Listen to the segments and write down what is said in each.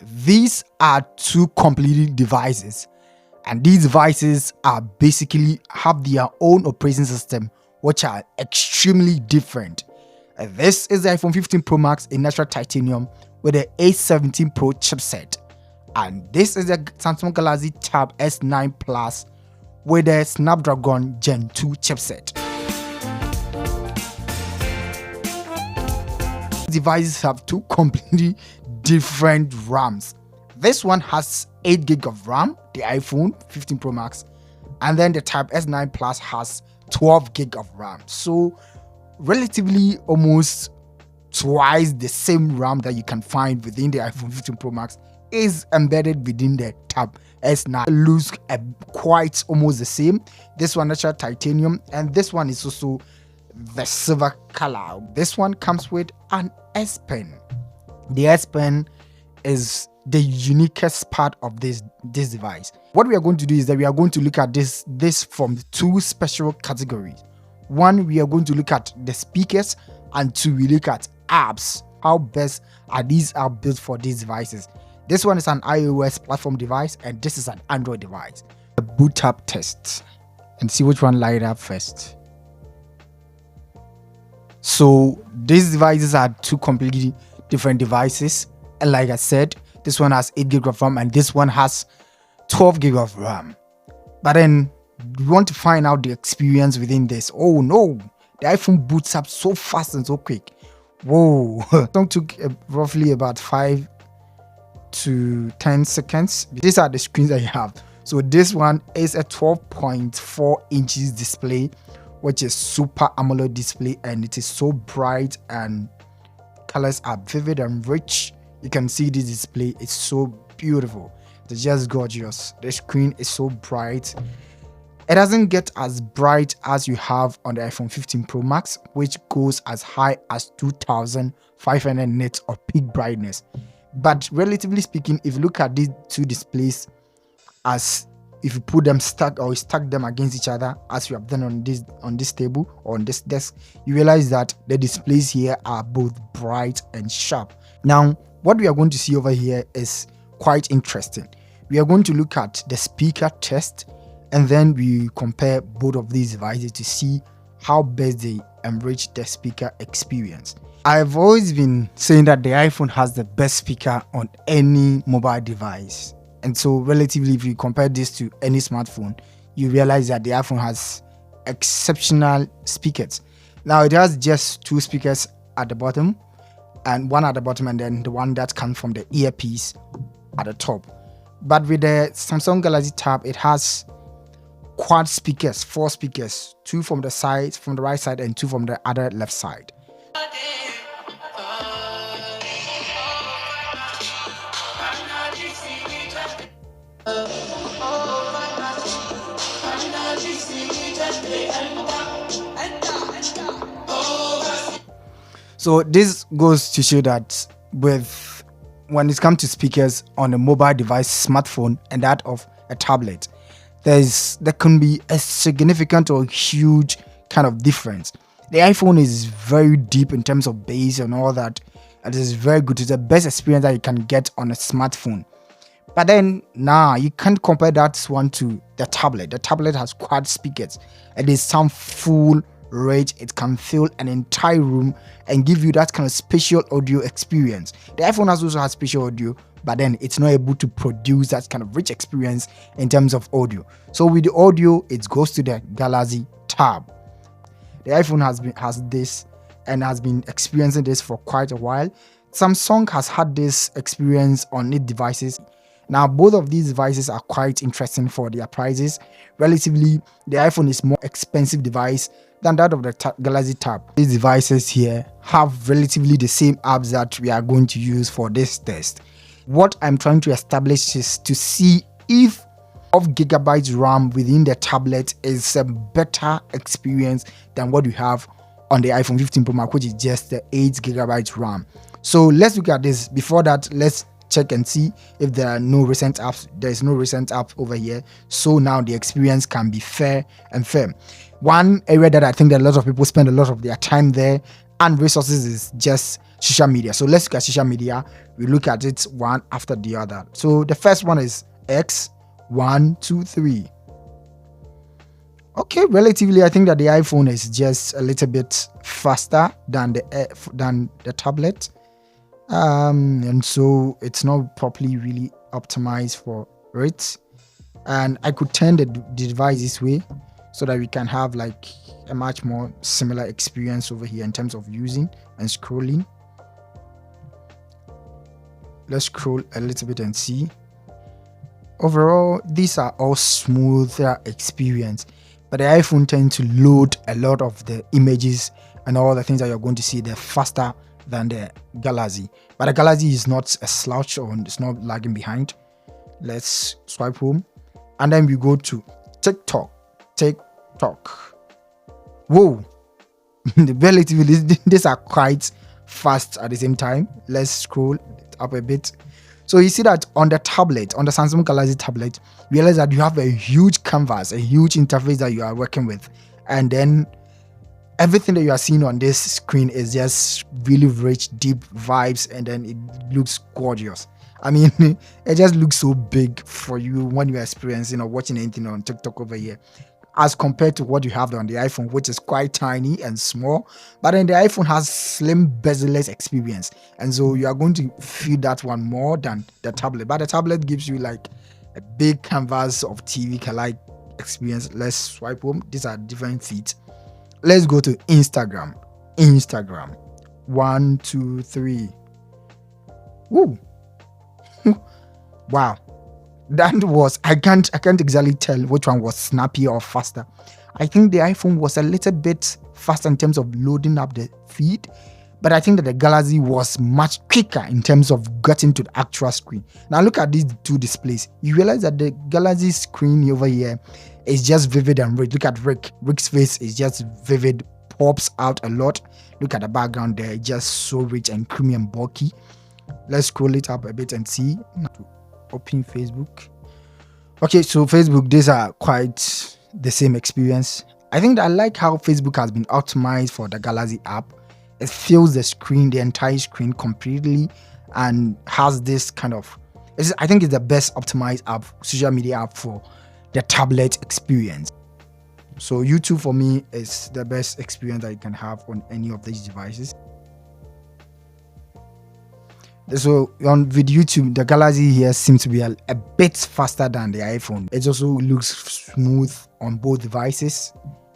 these are two completely devices, and these devices are basically have their own operating system, which are extremely different. This is the iPhone 15 Pro Max in natural titanium with the A17 Pro chipset, and this is the Samsung Galaxy Tab S9 Plus with the Snapdragon Gen 2 chipset. Devices have two completely different RAMs. This one has 8 GB of RAM, the iPhone 15 Pro Max, and then the Tab S9 Plus has 12 GB of RAM. So relatively almost twice the same RAM that you can find within the iPhone 15 Pro Max is embedded within the Tab S9. It looks quite almost the same. This one natural titanium, and this one is also the silver color. This one comes with an S Pen. The S Pen is the uniquest part of this device. What we are going to do is that we are going to look at this from two special categories. One, we are going to look at the speakers, and two, we look at apps. How best are these apps built for these devices? This one is an iOS platform device, and this is an Android device. The boot up test and see which one light up first. So these devices are two completely different devices, and like I said, this one has 8 GB of RAM and this one has 12 GB of RAM. But then we want to find out the experience within this. Oh no, the iPhone boots up so fast and so quick. Whoa. It took roughly about 5 to 10 seconds. These are the screens that you have. So this one is a 12.4 inches display, which is super AMOLED display, and it is so bright and colors are vivid and rich. You can see this display is so beautiful. It's just gorgeous. The screen is so bright. It doesn't get as bright as you have on the iPhone 15 Pro Max, which goes as high as 2500 nits of peak brightness. But relatively speaking, if you look at these two displays, as if you put them stack them against each other, as you have done on this table or on this desk, you realize that the displays here are both bright and sharp. Now, what we are going to see over here is quite interesting. We are going to look at the speaker test, and then we compare both of these devices to see how best they enrich the speaker experience. I've always been saying that the iPhone has the best speaker on any mobile device. And so relatively, if you compare this to any smartphone, you realize that the iPhone has exceptional speakers. Now it has just two speakers at the bottom, and one at the bottom, and then the one that comes from the earpiece at the top. But with the Samsung Galaxy Tab, it has quad speakers, 4 speakers, 2 from the side, from the right side, and 2 from the other left side. So this goes to show that when it comes to speakers on a mobile device, smartphone, and that of a tablet, there can be a significant or huge kind of difference. The iPhone is very deep in terms of bass and all that. It is very good. It's the best experience that you can get on a smartphone. But then you can't compare that one to the tablet. The tablet has quad speakers, and they sound full rich. It can fill an entire room and give you that kind of spatial audio experience. The iPhone also has spatial audio, but then it's not able to produce that kind of rich experience in terms of audio. So with the audio, it goes to the Galaxy Tab. The iPhone has this and has been experiencing this for quite a while. Samsung has had this experience on its devices. Now, both of these devices are quite interesting for their prices. Relatively, the iPhone is more expensive device than that of the Galaxy Tab. These devices here have relatively the same apps that we are going to use for this test. What I'm trying to establish is to see if 12 GB RAM within the tablet is a better experience than what you have on the iPhone 15 Pro Max, which is just the 8 GB RAM. So let's look at this. Before that, let's check and see if there are no recent apps. There is no recent app over here, so now the experience can be fair and firm. One area that I think that a lot of people spend a lot of their time there and resources is just social media. So let's look at social media. We look at it one after the other. So the first one is X, 1, 2, 3. Okay, relatively, I think that the iPhone is just a little bit faster than the tablet, and so it's not properly really optimized for it. And I could turn the device this way so that we can have like a much more similar experience over here in terms of using and scrolling. Let's scroll a little bit and see. Overall, these are all smoother experience, but the iPhone tends to load a lot of the images and all the things that you're going to see. They're faster than the Galaxy, but the Galaxy is not a slouch, or it's not lagging behind. Let's swipe home, and then we go to TikTok. Whoa. Relatively, these are quite fast at the same time. Let's scroll up a bit. So you see that on the tablet, on the Samsung Galaxy tablet, realize that you have a huge canvas, a huge interface that you are working with, and then everything that you are seeing on this screen is just really rich, deep vibes, and then it looks gorgeous. I mean, it just looks so big for you when you're experiencing or watching anything on TikTok over here, as compared to what you have on the iPhone, which is quite tiny and small. But then the iPhone has slim bezel-less experience, and so you are going to feel that one more than the tablet. But the tablet gives you like a big canvas of TV-like experience. Let's swipe home. These are different feeds. Let's go to Instagram. 1, 2, 3. Woo. Wow. That was, I can't exactly tell which one was snappier or faster. I think the iPhone was a little bit faster in terms of loading up the feed, but I think that the Galaxy was much quicker in terms of getting to the actual screen. Now look at these two displays. You realize that the Galaxy screen over here is just vivid and rich. Look at Rick. Rick's face is just vivid, pops out a lot. Look at the background there, just so rich and creamy and bulky. Let's scroll it up a bit and see. Open Facebook. Okay, so Facebook, these are quite the same experience. I think that I like how Facebook has been optimized for the Galaxy app. It fills the screen, the entire screen completely, and has this kind of, I think it's the best optimized app, social media app for the tablet experience. So YouTube for me is the best experience that you can have on any of these devices. So with YouTube, the Galaxy here seems to be a bit faster than the iPhone. It also looks smooth on both devices,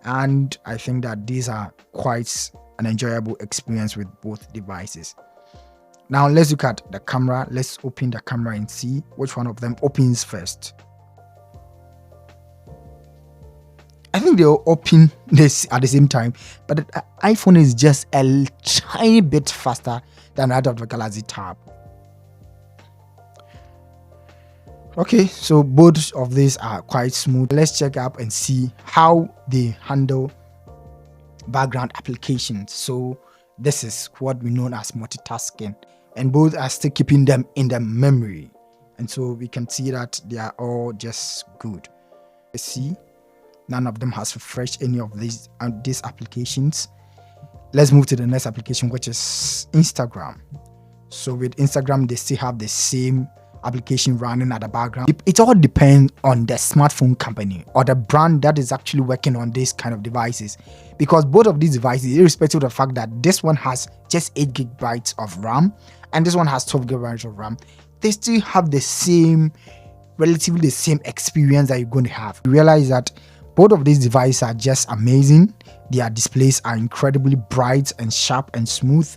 and I think that these are quite an enjoyable experience with both devices. Now let's look at the camera. Let's open the camera and see which one of them opens first. I think they'll open this at the same time, but the iPhone is just a tiny bit faster than that of the Galaxy Tab. Okay, so both of these are quite smooth. Let's check up and see how they handle background applications. So this is what we know as multitasking, and both are still keeping them in the memory, and so we can see that they are all just good. Let's see. None of them has refreshed any of these applications. Let's move to the next application, which is Instagram. So with Instagram, they still have the same application running at the background. It all depends on the smartphone company or the brand that is actually working on these kind of devices, because both of these devices, irrespective of the fact that this one has just 8 GB of RAM and this one has 12 GB of RAM, they still have the same, relatively the same experience that you're going to have. You realize that both of these devices are just amazing. Their displays are incredibly bright and sharp and smooth.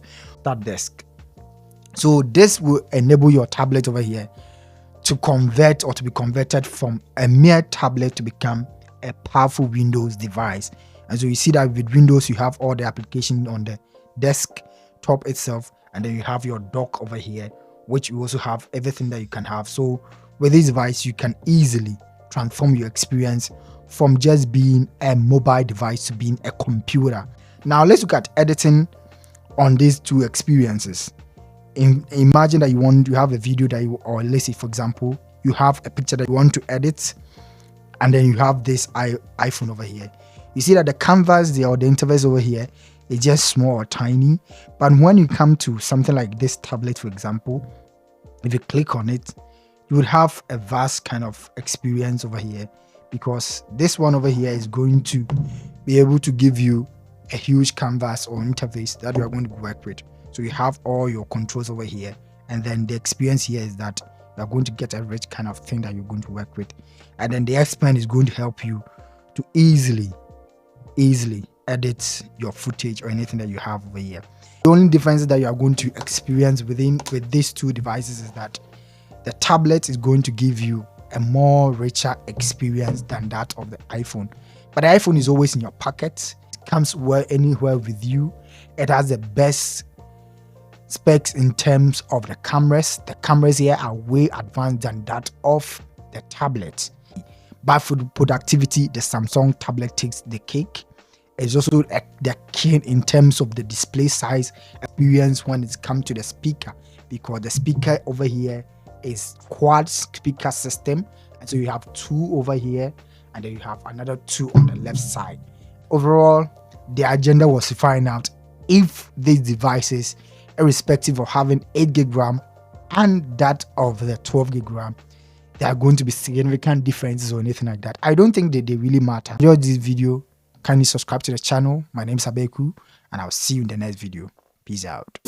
That desk. So this will enable your tablet over here to convert or to be converted from a mere tablet to become a powerful Windows device. And so you see that with Windows, you have all the applications on the desktop itself, and then you have your dock over here, which you also have everything that you can have. So with this device, you can easily transform your experience from just being a mobile device to being a computer. Now let's look at editing on these two experiences. Imagine that you have a video that or let's say for example, you have a picture that you want to edit, and then you have this iPhone over here. You see that the canvas there or the interface over here it's just small or tiny. But when you come to something like this tablet, for example, if you click on it, you would have a vast kind of experience over here, because this one over here is going to be able to give you a huge canvas or interface that you are going to work with. So you have all your controls over here, and then the experience here is that you are going to get a rich kind of thing that you're going to work with. And then the X Pen is going to help you to easily edit your footage or anything that you have over here. The only difference that you are going to experience with these two devices is that the tablet is going to give you a more richer experience than that of the iPhone. But the iPhone is always in your pocket. It comes anywhere with you. It has the best specs in terms of the cameras. The cameras here are way advanced than that of the tablet. But for productivity, the Samsung tablet takes the cake. It's also the king in terms of the display size experience when it comes to the speaker, because the speaker over here is quad speaker system, and so you have two over here and then you have another two on the left side. Overall, the agenda was to find out if these devices, irrespective of having 8 gig RAM and that of the 12 gig RAM, there are going to be significant differences or anything like that. I don't think that they really matter. Enjoy this video. Kindly subscribe to the channel. My name is Abeku, and I'll see you in the next video. Peace out.